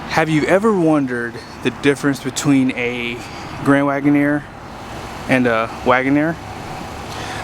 Have you ever wondered the difference between a Grand Wagoneer and a Wagoneer?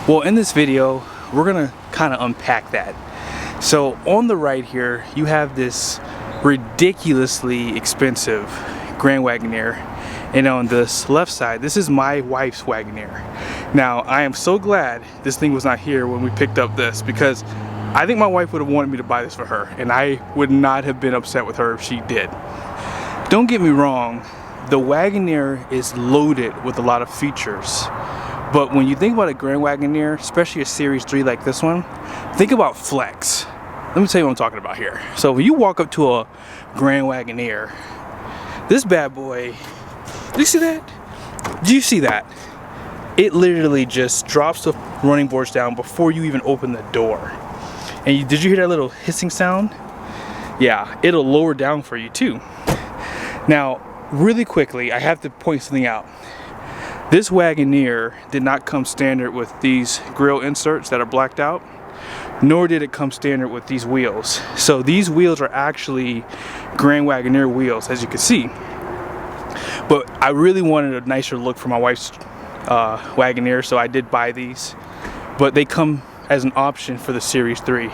Well, in this video, we're gonna kind of unpack that. So on the right here, you have this ridiculously expensive Grand Wagoneer, and on this left side, this is my wife's Wagoneer. Now, I am so glad this thing was not here when we picked up this, because I think my wife would have wanted me to buy this for her, and I would not have been upset with her if she did. Don't get me wrong, the Wagoneer is loaded with a lot of features. But when you think about a Grand Wagoneer, especially a Series 3 like this one, think about flex. Let me tell you what I'm talking about here. So when you walk up to a Grand Wagoneer, this bad boy, do you see that? Do you see that? It literally just drops the running boards down before you even open the door. And did you hear that little hissing sound? Yeah, it'll lower down for you too. Now, really quickly, I have to point something out. This Wagoneer did not come standard with these grille inserts that are blacked out, nor did it come standard with these wheels. So these wheels are actually Grand Wagoneer wheels, as you can see. But I really wanted a nicer look for my wife's Wagoneer, so I did buy these. But they come as an option for the Series 3.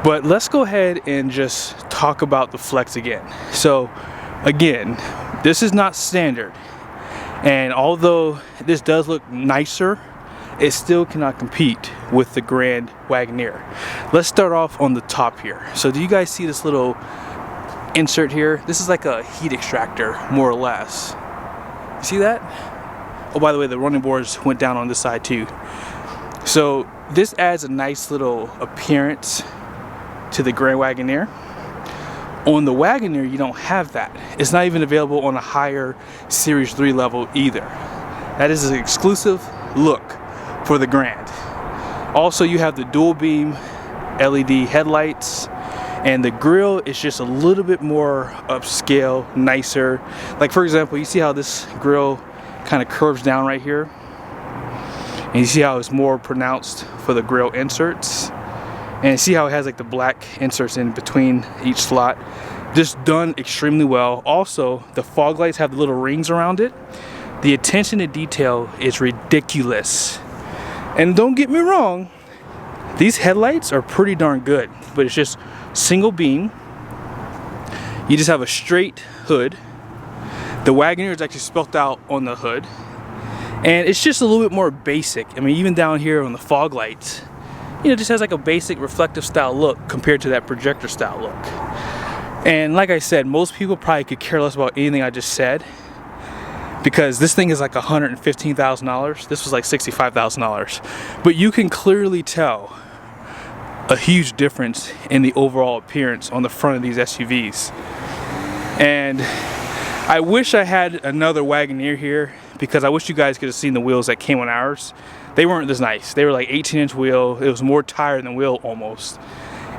But let's go ahead and just talk about the flex again. So again, this is not standard, and although this does look nicer, it still cannot compete with the Grand Wagoneer. Let's start off on the top here. So do you guys see this little insert here? This is like a heat extractor, more or less. You see that? Oh, by the way, the running boards went down on this side too. So this adds a nice little appearance to the Grand Wagoneer. On the Wagoneer, you don't have that. It's not even available on a higher Series 3 level either. That is an exclusive look for the Grand. Also, you have the dual beam LED headlights, and the grille is just a little bit more upscale, nicer. Like for example, you see how this grille kind of curves down right here? And you see how it's more pronounced for the grille inserts? And see how it has like the black inserts in between each slot. Just done extremely well. Also, the fog lights have the little rings around it. The attention to detail is ridiculous. And don't get me wrong, these headlights are pretty darn good, but it's just single beam. You just have a straight hood. The Wagoneer is actually spelled out on the hood. And it's just a little bit more basic. I mean, even down here on the fog lights, you know, it just has like a basic reflective style look compared to that projector style look. And like I said, most people probably could care less about anything I just said, because this thing is like $115,000. This was like $65,000. But you can clearly tell a huge difference in the overall appearance on the front of these SUVs. And I wish I had another Wagoneer here, because I wish you guys could have seen the wheels that came on ours. They weren't this nice. They were like 18-inch wheel. It was more tire than wheel almost.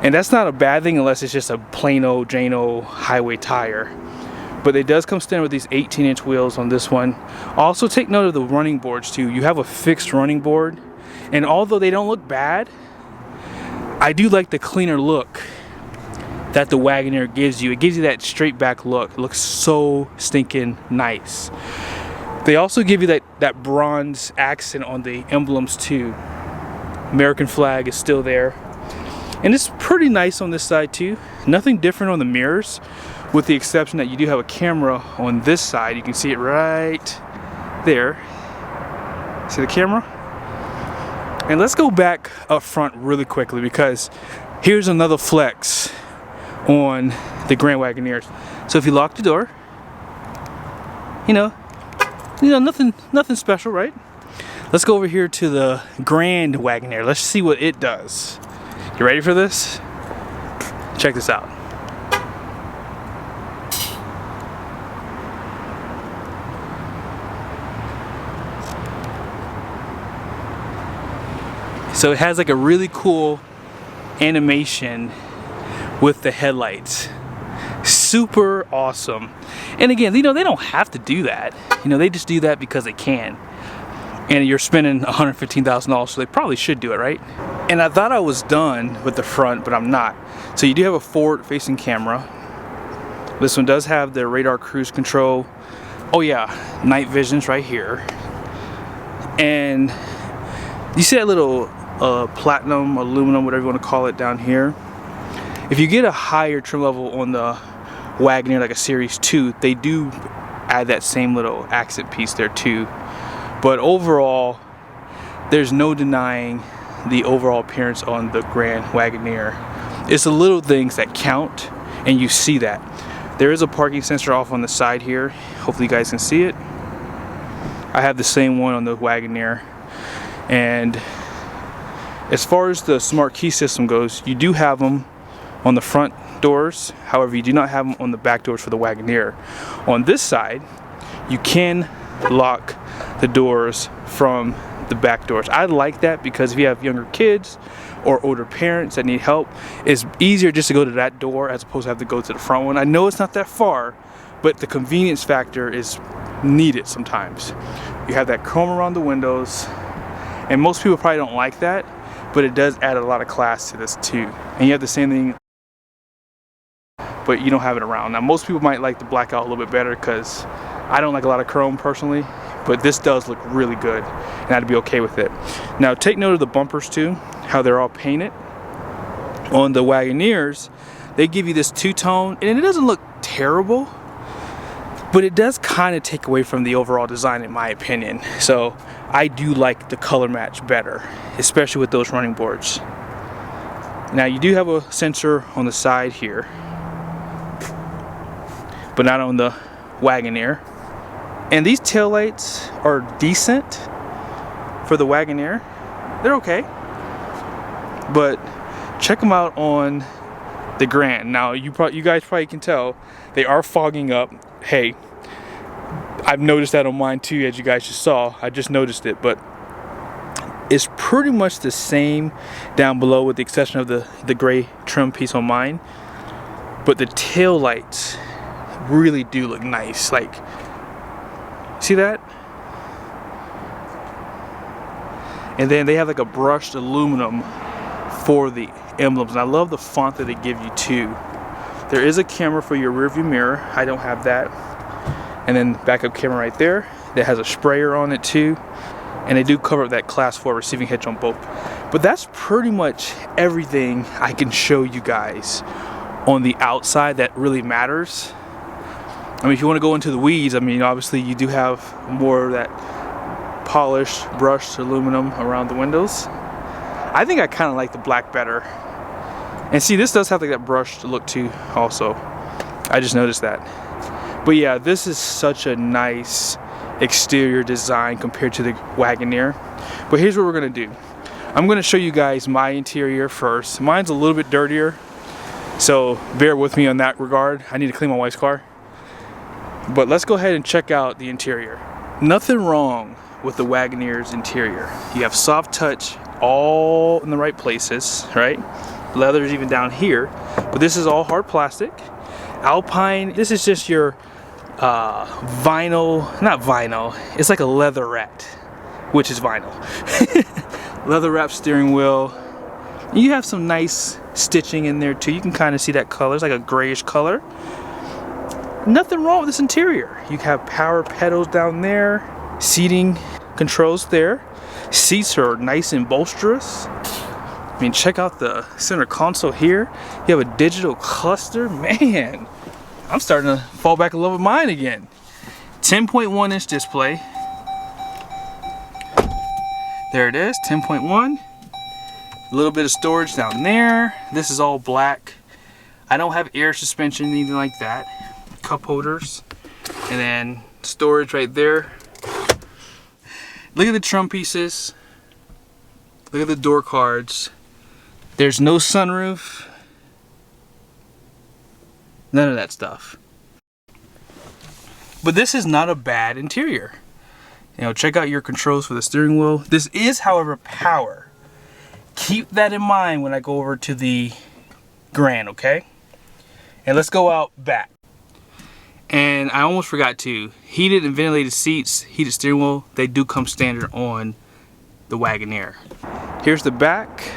And that's not a bad thing unless it's just a plain old Jane old highway tire. But it does come standard with these 18-inch wheels on this one. Also take note of the running boards too. You have a fixed running board, and although they don't look bad, I do like the cleaner look that the Wagoneer gives you. It gives you that straight back look. It looks so stinking nice. They also give you that bronze accent on the emblems too. American flag is still there. And it's pretty nice on this side too. Nothing different on the mirrors, with the exception that you do have a camera on this side. You can see it right there. See the camera? And let's go back up front really quickly, because here's another flex on the Grand Wagoneer. So if you lock the door, you know, nothing special, right? Let's go over here to the Grand Wagoneer. Let's see what it does. You ready for this? Check this out. So it has like a really cool animation with the headlights. Super awesome. And again, you know, they don't have to do that. You know, they just do that because they can. And you're spending $115,000, so they probably should do it, right? And I thought I was done with the front, but I'm not. So you do have a forward-facing camera. This one does have the radar cruise control. Oh yeah, night vision's right here. And you see that little platinum, aluminum, whatever you want to call it down here. If you get a higher trim level on the Wagoneer, like a Series 2, they do add that same little accent piece there too. But overall, there's no denying the overall appearance on the Grand Wagoneer. It's the little things that count, and you see that. There is a parking sensor off on the side here. Hopefully you guys can see it. I have the same one on the Wagoneer. And as far as the smart key system goes, you do have them on the front doors. However, you do not have them on the back doors for the Wagoneer. On this side, you can lock the doors from the back doors. I like that because if you have younger kids or older parents that need help, it's easier just to go to that door as opposed to have to go to the front one. I know it's not that far, but the convenience factor is needed sometimes. You have that chrome around the windows, and most people probably don't like that, but it does add a lot of class to this too. And you have the same thing, but you don't have it around. Now most people might like the blackout a little bit better because I don't like a lot of chrome personally, but this does look really good and I'd be okay with it. Now take note of the bumpers too, how they're all painted. On the Wagoneers, they give you this two-tone, and it doesn't look terrible, but it does kind of take away from the overall design in my opinion. So I do like the color match better, especially with those running boards. Now you do have a sensor on the side here, but not on the Wagoneer. And these taillights are decent for the Wagoneer. They're okay. But check them out on the Grand. Now you guys probably can tell they are fogging up. Hey, I've noticed that on mine too, as you guys just saw. I just noticed it, but it's pretty much the same down below with the exception of the gray trim piece on mine. But the tail lights really do look nice. Like, see that? And then they have like a brushed aluminum for the emblems, and I love the font that they give you too. There is a camera for your rear view mirror. I don't have that. And then backup camera right there that has a sprayer on it too. And they do cover up that class 4 receiving hitch on both. But that's pretty much everything I can show you guys on the outside that really matters. I mean, if you want to go into the weeds, I mean, obviously you do have more of that polished, brushed aluminum around the windows. I think I kind of like the black better. And see, this does have like that brushed look too also. I just noticed that. But yeah, this is such a nice exterior design compared to the Wagoneer. But here's what we're gonna do. I'm gonna show you guys my interior first. Mine's a little bit dirtier, so bear with me on that regard. I need to clean my wife's car. But let's go ahead and check out the interior. Nothing wrong with the Wagoneer's interior. You have soft touch all in the right places, right? Leather's even down here, but this is all hard plastic. Alpine, this is just your vinyl, not vinyl, it's like a leather wrapped, which is vinyl. Leather wrapped steering wheel. You have some nice stitching in there too. You can kind of see that color, it's like a grayish color. Nothing wrong with this interior. You have power pedals down there, seating controls there. Seats are nice and bolsterous. I mean, check out the center console here. You have a digital cluster. Man, I'm starting to fall back in love with mine again. 10.1 inch display. There it is, 10.1. A little bit of storage down there. This is all black. I don't have air suspension, anything like that. Cup holders. And then storage right there. Look at the trim pieces. Look at the door cards. There's no sunroof. None of that stuff. But this is not a bad interior. You know, check out your controls for the steering wheel. This is, however, power. Keep that in mind when I go over to the Grand, okay? And let's go out back. And I almost forgot to, heated and ventilated seats, heated steering wheel, they do come standard on the Wagoneer. Here's the back.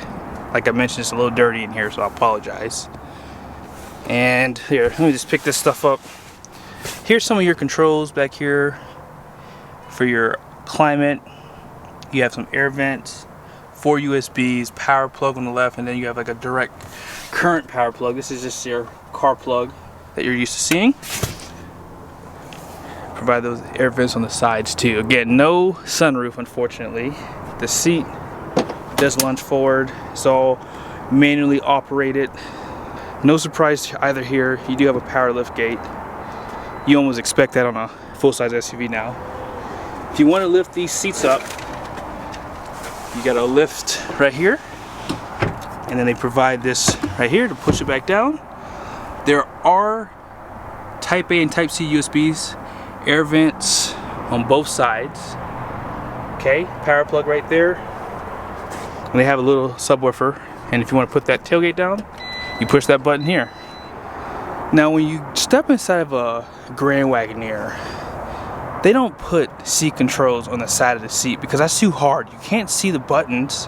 Like I mentioned, it's a little dirty in here, so I apologize. And here, let me just pick this stuff up. Here's some of your controls back here for your climate. You have some air vents, 4 USBs, power plug on the left, and then you have like a direct current power plug. This is just your car plug that you're used to seeing. Provide those air vents on the sides too. Again, no sunroof, unfortunately. The seat does lunge forward. It's all manually operated. No surprise either here. You do have a power lift gate. You almost expect that on a full-size SUV now. If you want to lift these seats up, you got a lift right here, and then they provide this right here to push it back down. There are Type A and Type C USBs, air vents on both sides. Okay, power plug right there. And they have a little subwoofer, and if you want to put that tailgate down, you push that button here. Now when you step inside of a Grand Wagoneer, they don't put seat controls on the side of the seat because that's too hard. You can't see the buttons,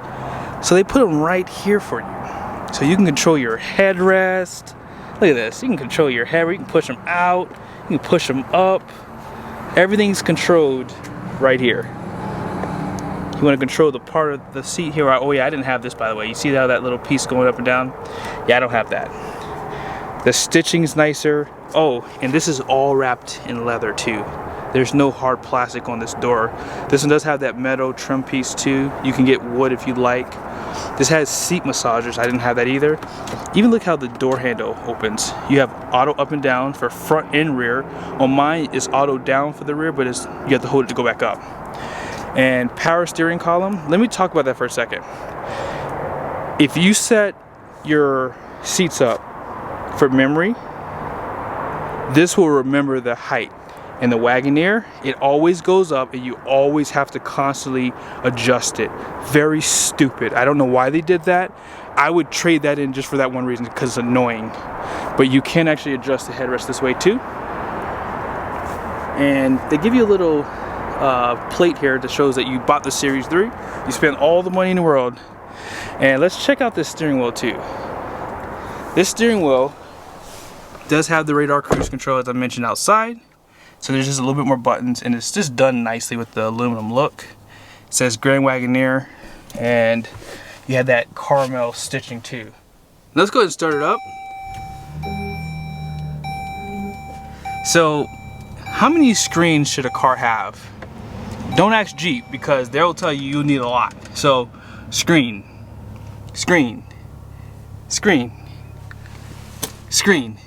so they put them right here for you. So you can control your headrest. Look at this, you can control your head, you can push them out, you can push them up. Everything's controlled right here. You want to control the part of the seat here. Oh yeah, I didn't have this, by the way. You see how that little piece going up and down? Yeah, I don't have that. The stitching's nicer. Oh, and this is all wrapped in leather too. There's no hard plastic on this door. This one does have that metal trim piece too. You can get wood if you'd like. This has seat massagers. I didn't have that either. Even look how the door handle opens. You have auto up and down for front and rear. On mine, it's auto down for the rear, but you have to hold it to go back up. And power steering column. Let me talk about that for a second. If you set your seats up for memory, this will remember the height. In the Wagoneer, it always goes up and you always have to constantly adjust it. Very stupid. I don't know why they did that. I would trade that in just for that one reason, because it's annoying. But you can actually adjust the headrest this way too. And they give you a little plate here that shows that you bought the Series 3. You spent all the money in the world. And let's check out this steering wheel too. This steering wheel does have the radar cruise control, as I mentioned, outside. So there's just a little bit more buttons, and it's just done nicely with the aluminum look. It says Grand Wagoneer, and you have that caramel stitching too. Let's go ahead and start it up. So, how many screens should a car have? Don't ask Jeep, because they'll tell you you'll need a lot. So, screen, screen, screen, screen,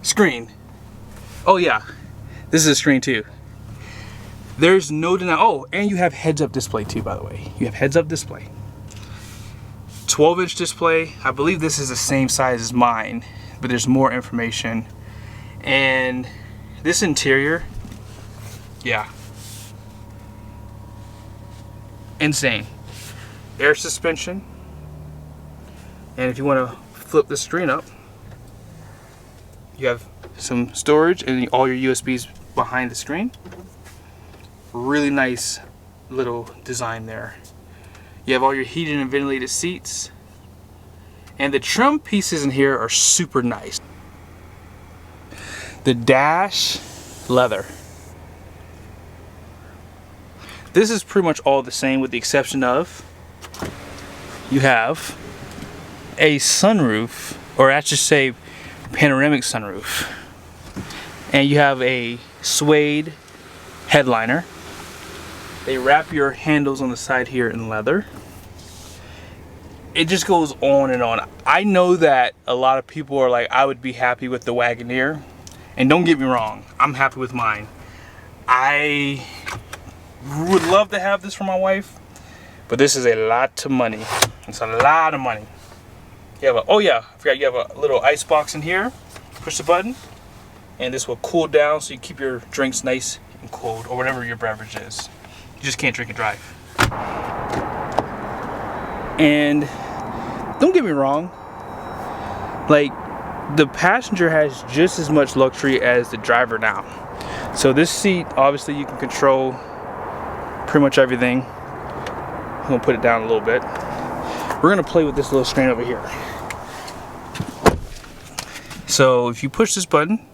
screen. Oh yeah, this is a screen too. There's no denying. Oh, and you have heads-up display too, by the way. You have heads-up display. 12-inch display. I believe this is the same size as mine, but there's more information. And this interior, yeah, insane. Air suspension. And if you want to flip the screen up, you have some storage and all your USBs behind the screen. Really nice little design there. You have all your heated and ventilated seats, and the trim pieces in here are super nice. The dash, leather. This is pretty much all the same, with the exception of you have a sunroof, or I should say panoramic sunroof, and you have a suede headliner. They wrap your handles on the side here in leather. It just goes on and on. I know that a lot of people are like, I would be happy with the Wagoneer, and don't get me wrong, I'm happy with mine. I would love to have this for my wife, but this is a lot of money. It's a lot of money. You have a, oh yeah, I forgot, you have a little ice box in here. Push the button, and this will cool down so you keep your drinks nice and cold, or whatever your beverage is. You just can't drink and drive. And don't get me wrong, like, the passenger has just as much luxury as the driver now. So this seat, obviously you can control pretty much everything. I'm gonna put it down a little bit. We're gonna play with this little screen over here. So if you push this button,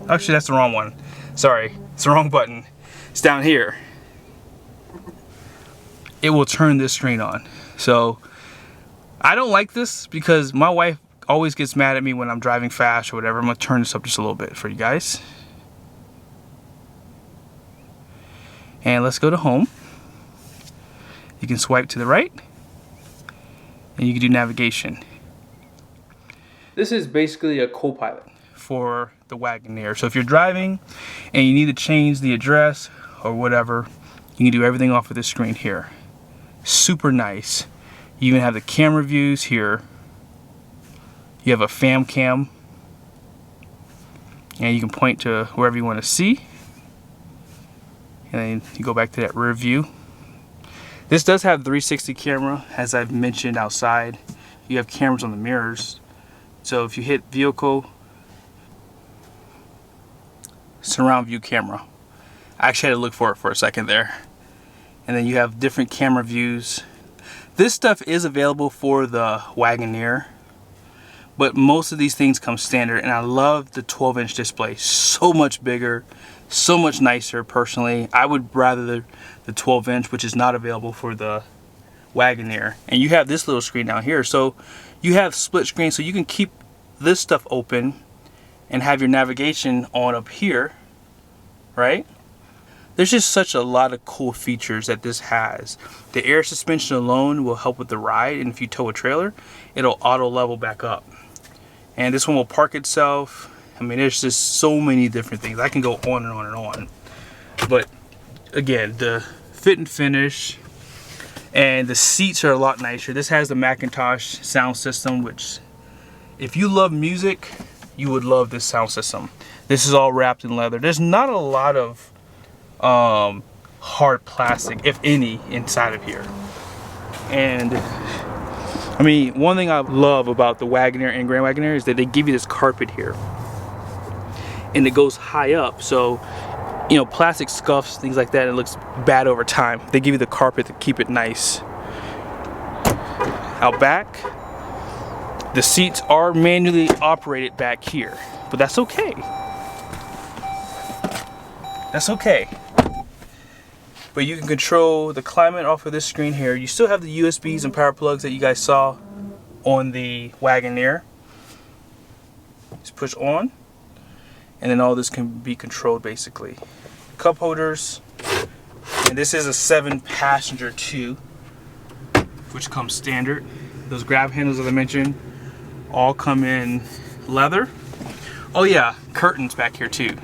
actually that's the wrong one. Sorry, it's the wrong button. It's down here. It will turn this screen on. So I don't like this because my wife always gets mad at me when I'm driving fast or whatever. I'm gonna turn this up just a little bit for you guys. And let's go to home. You can swipe to the right and you can do navigation. This is basically a co-pilot for the Wagoneer. So if you're driving and you need to change the address or whatever, you can do everything off of this screen here. Super nice. You even have the camera views here. You have a fam cam, and you can point to wherever you want to see, and then you go back to that rear view. This does have 360 camera, as I've mentioned outside. You have cameras on the mirrors, so if you hit vehicle, surround view camera. I actually had to look for it for a second there. And then you have different camera views. This stuff is available for the Wagoneer, but most of these things come standard, and I love the 12-inch display. So much bigger, so much nicer personally. I would rather the 12-inch, which is not available for the Wagoneer. And you have this little screen down here, so you have split screen, so you can keep this stuff open and have your navigation on up here, right? There's just such a lot of cool features that this has. The air suspension alone will help with the ride, and if you tow a trailer, it'll auto level back up. And this one will park itself. I mean, there's just so many different things. I can go on and on and on. But again, the fit and finish, and the seats are a lot nicer. This has the Macintosh sound system, which if you love music, you would love this sound system. This is all wrapped in leather. There's not a lot of hard plastic, if any, inside of here. And I mean, one thing I love about the Wagoneer and Grand Wagoneer is that they give you this carpet here, and it goes high up, so you know, plastic scuffs, things like that, it looks bad over time. They give you the carpet to keep it nice. Out back, the seats are manually operated back here, but that's okay. That's okay. But you can control the climate off of this screen here. You still have the USBs and power plugs that you guys saw on the Wagoneer. Just push on, and then all this can be controlled basically. Cup holders, and this is a 7-passenger too, which comes standard. Those grab handles that I mentioned all come in leather. Oh yeah, curtains back here too.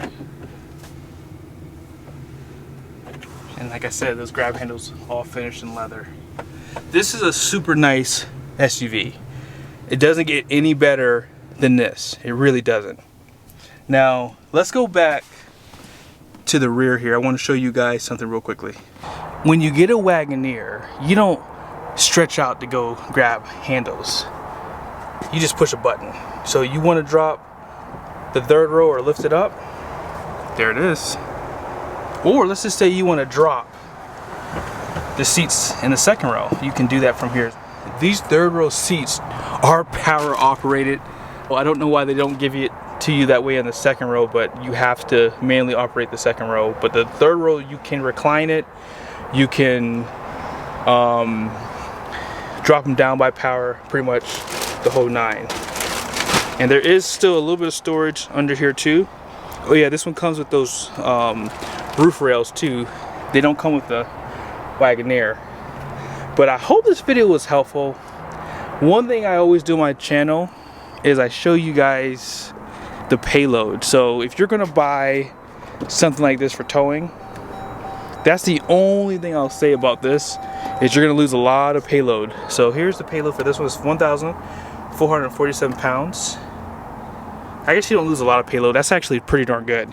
And like I said, those grab handles all finished in leather. This is a super nice SUV. It doesn't get any better than this. It really doesn't. Now, let's go back to the rear here. I want to show you guys something real quickly. When you get a Wagoneer, you don't stretch out to go grab handles. You just push a button. So you want to drop the third row or lift it up. There it is. Or let's just say you want to drop the seats in the second row. You can do that from here. These third row seats are power operated. Well, I don't know why they don't give it to you that way in the second row, but you have to manually operate the second row. But the third row, you can recline it. You can drop them down by power, pretty much the whole 9. And there is still a little bit of storage under here too. Oh yeah, this one comes with those roof rails too. They don't come with the Wagoneer. But I hope this video was helpful. One thing I always do on my channel is I show you guys the payload. So if you're gonna buy something like this for towing, that's the only thing I'll say about this, is you're gonna lose a lot of payload. So here's the payload for this one. It's 1,447 pounds. I guess you don't lose a lot of payload. That's actually pretty darn good.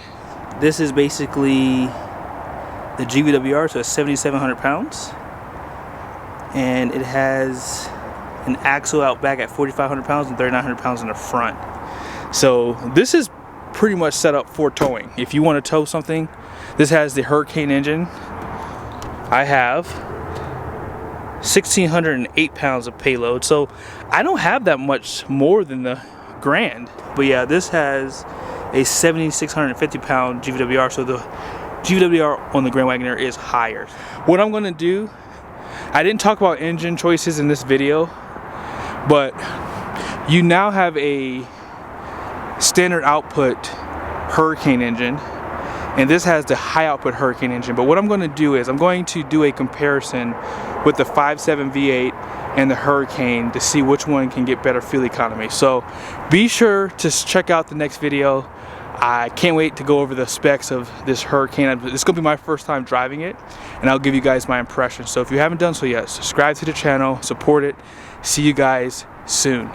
This is basically the GVWR, so it's 7,700 pounds. And it has an axle out back at 4,500 pounds and 3,900 pounds in the front. So this is pretty much set up for towing. If you want to tow something, this has the Hurricane engine. I have 1,608 pounds of payload. So I don't have that much more than the grand. But yeah, this has a 7,650 pound GVWR, so the GVWR on the Grand Wagoneer is higher. What I'm going to do, I didn't talk about engine choices in this video, but you now have a standard output Hurricane engine, and this has the high output Hurricane engine. But what I'm going to do is I'm going to do a comparison with the 5.7 V8 and the Hurricane to see which one can get better fuel economy. So be sure to check out the next video. I can't wait to go over the specs of this Hurricane. It's going to be my first time driving it, and I'll give you guys my impressions. So if you haven't done so yet, subscribe to the channel, support it. See you guys soon.